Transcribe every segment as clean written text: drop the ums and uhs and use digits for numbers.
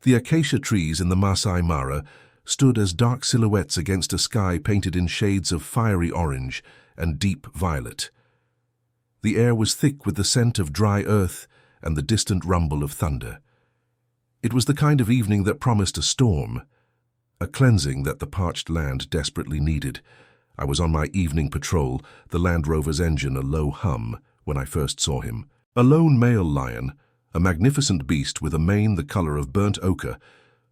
The acacia trees in the Masai Mara stood as dark silhouettes against a sky painted in shades of fiery orange and deep violet. The air was thick with the scent of dry earth and the distant rumble of thunder. It was the kind of evening that promised a storm, a cleansing that the parched land desperately needed. I was on my evening patrol, the Land Rover's engine a low hum, when I first saw him. A lone male lion, a magnificent beast with a mane the color of burnt ochre,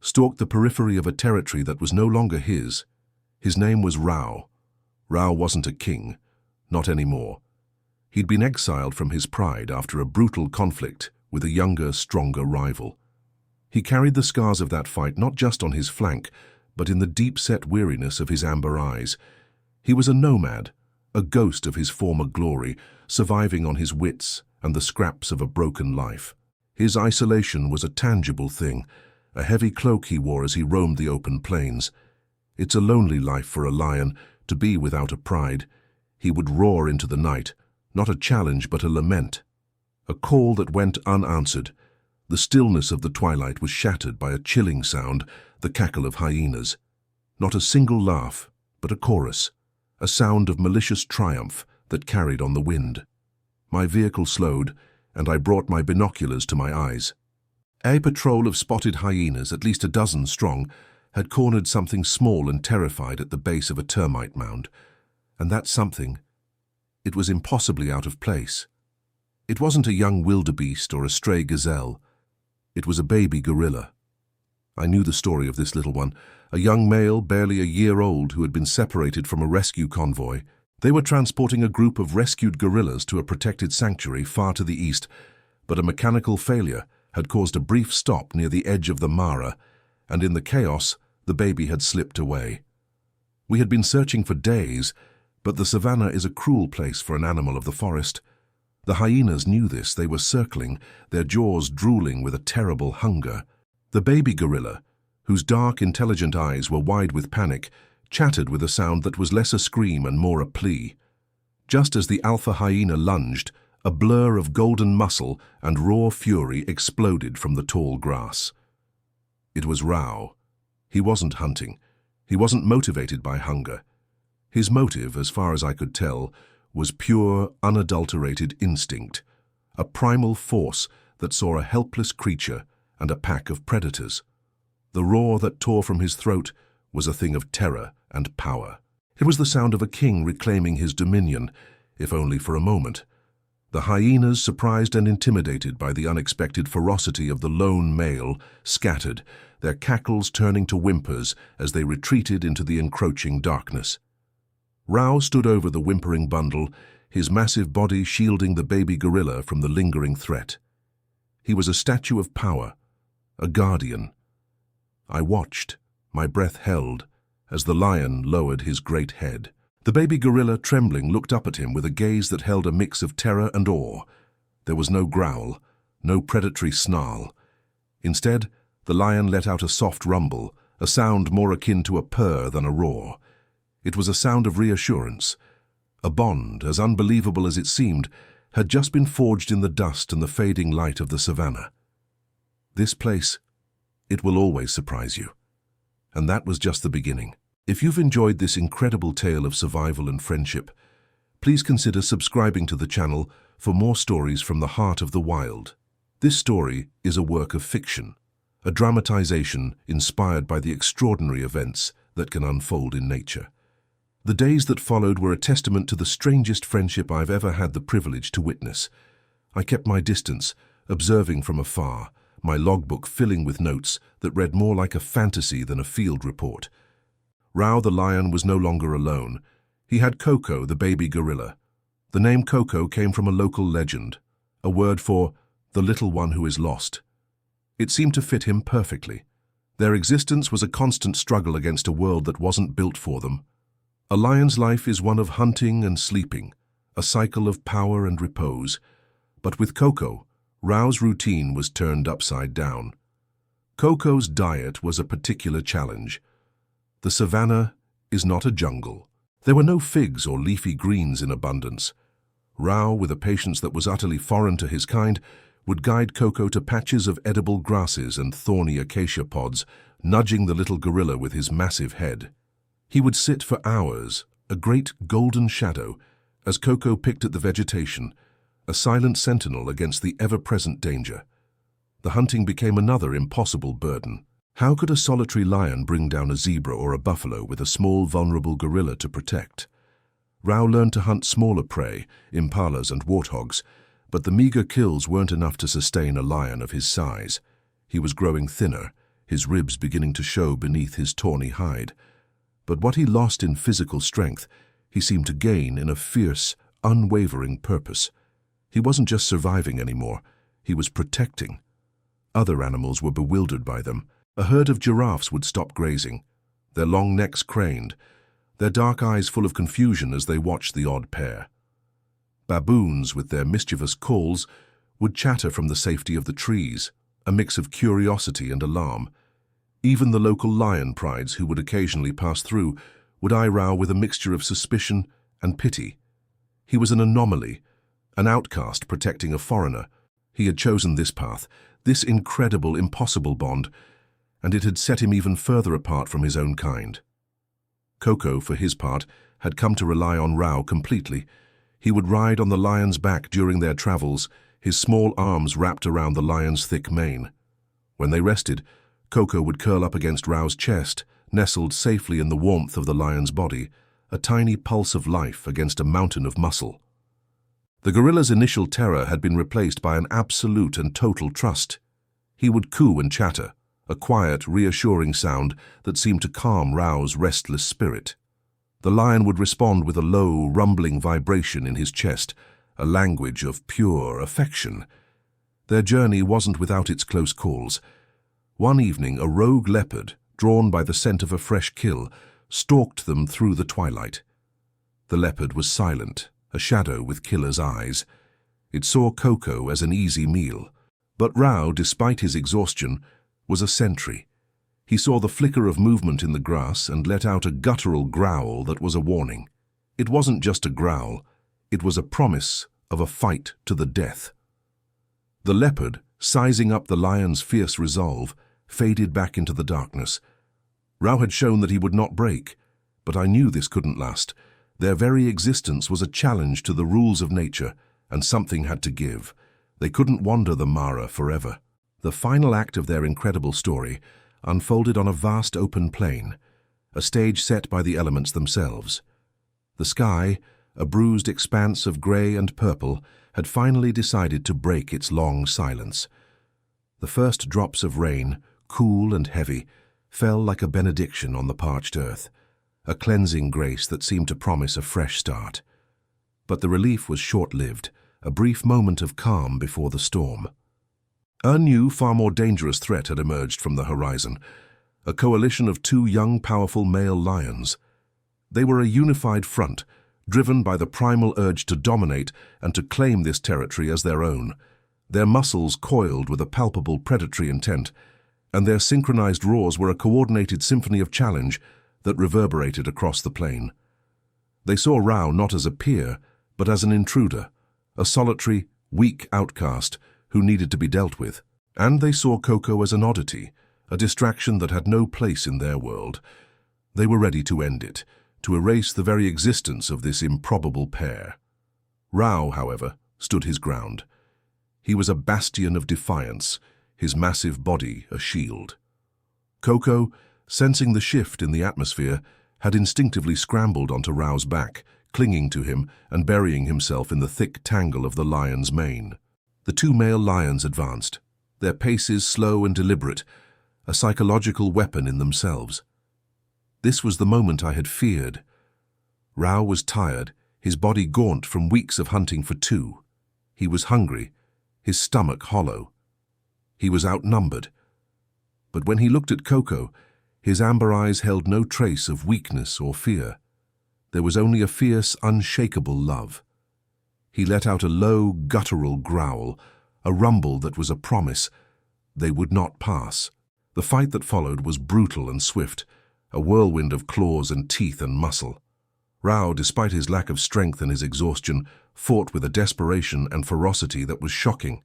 stalked the periphery of a territory that was no longer his. His name was Rao. Rao wasn't a king, not anymore. He'd been exiled from his pride after a brutal conflict with a younger, stronger rival. He carried the scars of that fight not just on his flank, but in the deep-set weariness of his amber eyes. He was a nomad, a ghost of his former glory, surviving on his wits and the scraps of a broken life. His isolation was a tangible thing, a heavy cloak he wore as he roamed the open plains. It's a lonely life for a lion, to be without a pride. He would roar into the night, not a challenge but a lament, a call that went unanswered. The stillness of the twilight was shattered by a chilling sound, the cackle of hyenas. Not a single laugh, but a chorus, a sound of malicious triumph that carried on the wind. My vehicle slowed, and I brought my binoculars to my eyes. A patrol of spotted hyenas, at least a dozen strong, had cornered something small and terrified at the base of a termite mound. And that something, it was impossibly out of place. It wasn't a young wildebeest or a stray gazelle. It was a baby gorilla. I knew the story of this little one, a young male barely a year old who had been separated from a rescue convoy. They were transporting a group of rescued gorillas to a protected sanctuary far to the east, but a mechanical failure had caused a brief stop near the edge of the Mara, and in the chaos, the baby had slipped away. We had been searching for days, but the savannah is a cruel place for an animal of the forest. The hyenas knew this. They were circling, their jaws drooling with a terrible hunger. The baby gorilla, whose dark, intelligent eyes were wide with panic, chattered with a sound that was less a scream and more a plea. Just as the alpha hyena lunged, a blur of golden muscle and raw fury exploded from the tall grass. It was Rao. He wasn't hunting. He wasn't motivated by hunger. His motive, as far as I could tell, was pure, unadulterated instinct, a primal force that saw a helpless creature and a pack of predators. The roar that tore from his throat was a thing of terror and power. It was the sound of a king reclaiming his dominion, if only for a moment. The hyenas, surprised and intimidated by the unexpected ferocity of the lone male, scattered, their cackles turning to whimpers as they retreated into the encroaching darkness. Rao stood over the whimpering bundle, his massive body shielding the baby gorilla from the lingering threat. He was a statue of power, a guardian. I watched, my breath held, as the lion lowered his great head. The baby gorilla, trembling, looked up at him with a gaze that held a mix of terror and awe. There was no growl, no predatory snarl. Instead, the lion let out a soft rumble, a sound more akin to a purr than a roar. It was a sound of reassurance. A bond, as unbelievable as it seemed, had just been forged in the dust and the fading light of the savannah. This place, it will always surprise you. And that was just the beginning. If you've enjoyed this incredible tale of survival and friendship, please consider subscribing to the channel for more stories from the heart of the wild. This story is a work of fiction, a dramatization inspired by the extraordinary events that can unfold in nature. The days that followed were a testament to the strangest friendship I've ever had the privilege to witness. I kept my distance, observing from afar, my logbook filling with notes that read more like a fantasy than a field report. Rao the lion was no longer alone. He had Coco, the baby gorilla. The name Coco came from a local legend, a word for the little one who is lost. It seemed to fit him perfectly. Their existence was a constant struggle against a world that wasn't built for them. A lion's life is one of hunting and sleeping, a cycle of power and repose. But with Coco, Rao's routine was turned upside down. Coco's diet was a particular challenge. The savannah is not a jungle. There were no figs or leafy greens in abundance. Rao, with a patience that was utterly foreign to his kind, would guide Coco to patches of edible grasses and thorny acacia pods, nudging the little gorilla with his massive head. He would sit for hours, a great golden shadow, as Coco picked at the vegetation, a silent sentinel against the ever-present danger. The hunting became another impossible burden. How could a solitary lion bring down a zebra or a buffalo with a small, vulnerable gorilla to protect? Rao learned to hunt smaller prey, impalas and warthogs, but the meager kills weren't enough to sustain a lion of his size. He was growing thinner, his ribs beginning to show beneath his tawny hide. But what he lost in physical strength, he seemed to gain in a fierce, unwavering purpose. He wasn't just surviving anymore, he was protecting. Other animals were bewildered by them. A herd of giraffes would stop grazing, their long necks craned, their dark eyes full of confusion as they watched the odd pair. Baboons, with their mischievous calls, would chatter from the safety of the trees, a mix of curiosity and alarm. Even the local lion prides who would occasionally pass through would eye Rao with a mixture of suspicion and pity. He was an anomaly, an outcast protecting a foreigner. He had chosen this path, this incredible, impossible bond, and it had set him even further apart from his own kind. Coco, for his part, had come to rely on Rao completely. He would ride on the lion's back during their travels, his small arms wrapped around the lion's thick mane. When they rested, Coco would curl up against Rao's chest, nestled safely in the warmth of the lion's body, a tiny pulse of life against a mountain of muscle. The gorilla's initial terror had been replaced by an absolute and total trust. He would coo and chatter, a quiet, reassuring sound that seemed to calm Rao's restless spirit. The lion would respond with a low, rumbling vibration in his chest, a language of pure affection. Their journey wasn't without its close calls. One evening, a rogue leopard, drawn by the scent of a fresh kill, stalked them through the twilight. The leopard was silent, a shadow with killer's eyes. It saw Coco as an easy meal. But Rao, despite his exhaustion, was a sentry. He saw the flicker of movement in the grass and let out a guttural growl that was a warning. It wasn't just a growl, it was a promise of a fight to the death. The leopard, sizing up the lion's fierce resolve, faded back into the darkness. Rao had shown that he would not break, but I knew this couldn't last. Their very existence was a challenge to the rules of nature, and something had to give. They couldn't wander the Mara forever. The final act of their incredible story unfolded on a vast open plain, a stage set by the elements themselves. The sky, a bruised expanse of grey and purple, had finally decided to break its long silence. The first drops of rain, cool and heavy, fell like a benediction on the parched earth, a cleansing grace that seemed to promise a fresh start. But the relief was short-lived, a brief moment of calm before the storm. A new, far more dangerous threat had emerged from the horizon, a coalition of two young, powerful male lions. They were a unified front, driven by the primal urge to dominate and to claim this territory as their own. Their muscles coiled with a palpable predatory intent, and their synchronized roars were a coordinated symphony of challenge that reverberated across the plain. They saw Rao not as a peer, but as an intruder, a solitary, weak outcast who needed to be dealt with. And they saw Coco as an oddity, a distraction that had no place in their world. They were ready to end it, to erase the very existence of this improbable pair. Rao, however, stood his ground. He was a bastion of defiance, his massive body a shield. Coco, sensing the shift in the atmosphere, had instinctively scrambled onto Rao's back, clinging to him and burying himself in the thick tangle of the lion's mane. The two male lions advanced, their paces slow and deliberate, a psychological weapon in themselves. This was the moment I had feared. Rao was tired, his body gaunt from weeks of hunting for two. He was hungry, his stomach hollow. He was outnumbered. But when he looked at Coco, his amber eyes held no trace of weakness or fear. There was only a fierce, unshakable love. He let out a low, guttural growl, a rumble that was a promise. They would not pass. The fight that followed was brutal and swift, a whirlwind of claws and teeth and muscle. Rao, despite his lack of strength and his exhaustion, fought with a desperation and ferocity that was shocking.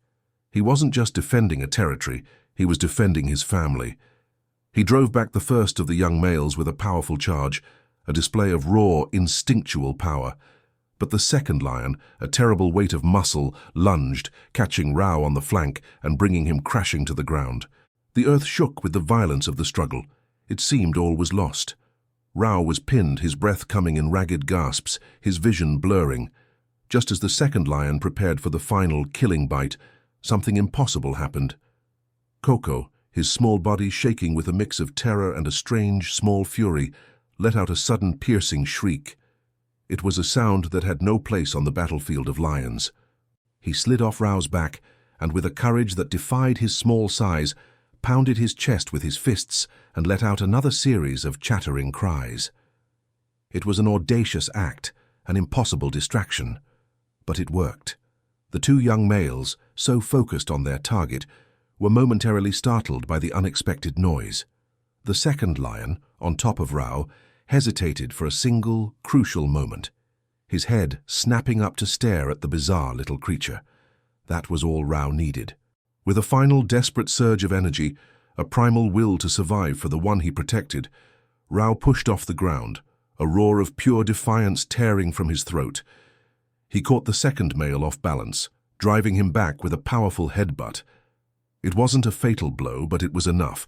He wasn't just defending a territory, he was defending his family. He drove back the first of the young males with a powerful charge, a display of raw, instinctual power. But the second lion, a terrible weight of muscle, lunged, catching Rao on the flank and bringing him crashing to the ground. The earth shook with the violence of the struggle. It seemed all was lost. Rao was pinned, his breath coming in ragged gasps, his vision blurring. Just as the second lion prepared for the final killing bite, something impossible happened. Coco, his small body shaking with a mix of terror and a strange, small fury, let out a sudden piercing shriek. It was a sound that had no place on the battlefield of lions. He slid off Rao's back, and with a courage that defied his small size, pounded his chest with his fists and let out another series of chattering cries. It was an audacious act, an impossible distraction. But it worked. The two young males, so focused on their target, were momentarily startled by the unexpected noise. The second lion, on top of Rao, hesitated for a single, crucial moment, his head snapping up to stare at the bizarre little creature. That was all Rao needed. With a final desperate surge of energy, a primal will to survive for the one he protected, Rao pushed off the ground, a roar of pure defiance tearing from his throat. He caught the second male off balance, driving him back with a powerful headbutt. It wasn't a fatal blow, but it was enough.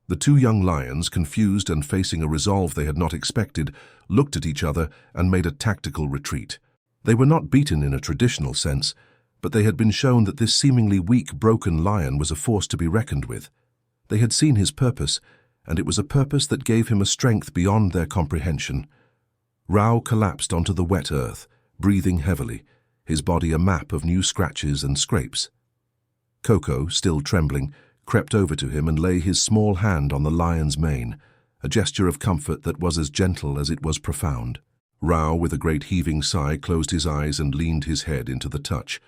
The two young lions, confused and facing a resolve they had not expected, looked at each other and made a tactical retreat. They were not beaten in a traditional sense, but they had been shown that this seemingly weak, broken lion was a force to be reckoned with. They had seen his purpose, and it was a purpose that gave him a strength beyond their comprehension. Rao collapsed onto the wet earth, breathing heavily, his body a map of new scratches and scrapes. Coco, still trembling, crept over to him and lay his small hand on the lion's mane, a gesture of comfort that was as gentle as it was profound. Rao, with a great heaving sigh, closed his eyes and leaned his head into the touch.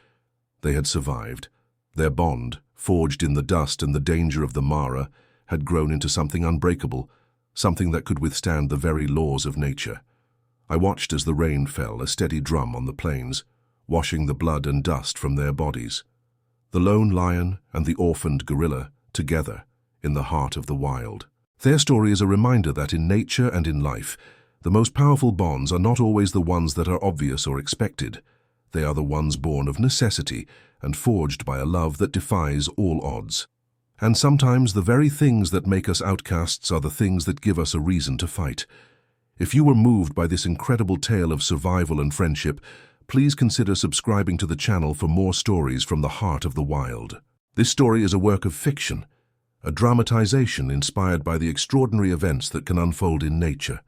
They had survived. Their bond, forged in the dust and the danger of the Mara, had grown into something unbreakable, something that could withstand the very laws of nature. I watched as the rain fell, a steady drum on the plains, washing the blood and dust from their bodies. The lone lion and the orphaned gorilla, together, in the heart of the wild. Their story is a reminder that in nature and in life, the most powerful bonds are not always the ones that are obvious or expected. They are the ones born of necessity and forged by a love that defies all odds. And sometimes the very things that make us outcasts are the things that give us a reason to fight. If you were moved by this incredible tale of survival and friendship, please consider subscribing to the channel for more stories from the heart of the wild. This story is a work of fiction, a dramatization inspired by the extraordinary events that can unfold in nature.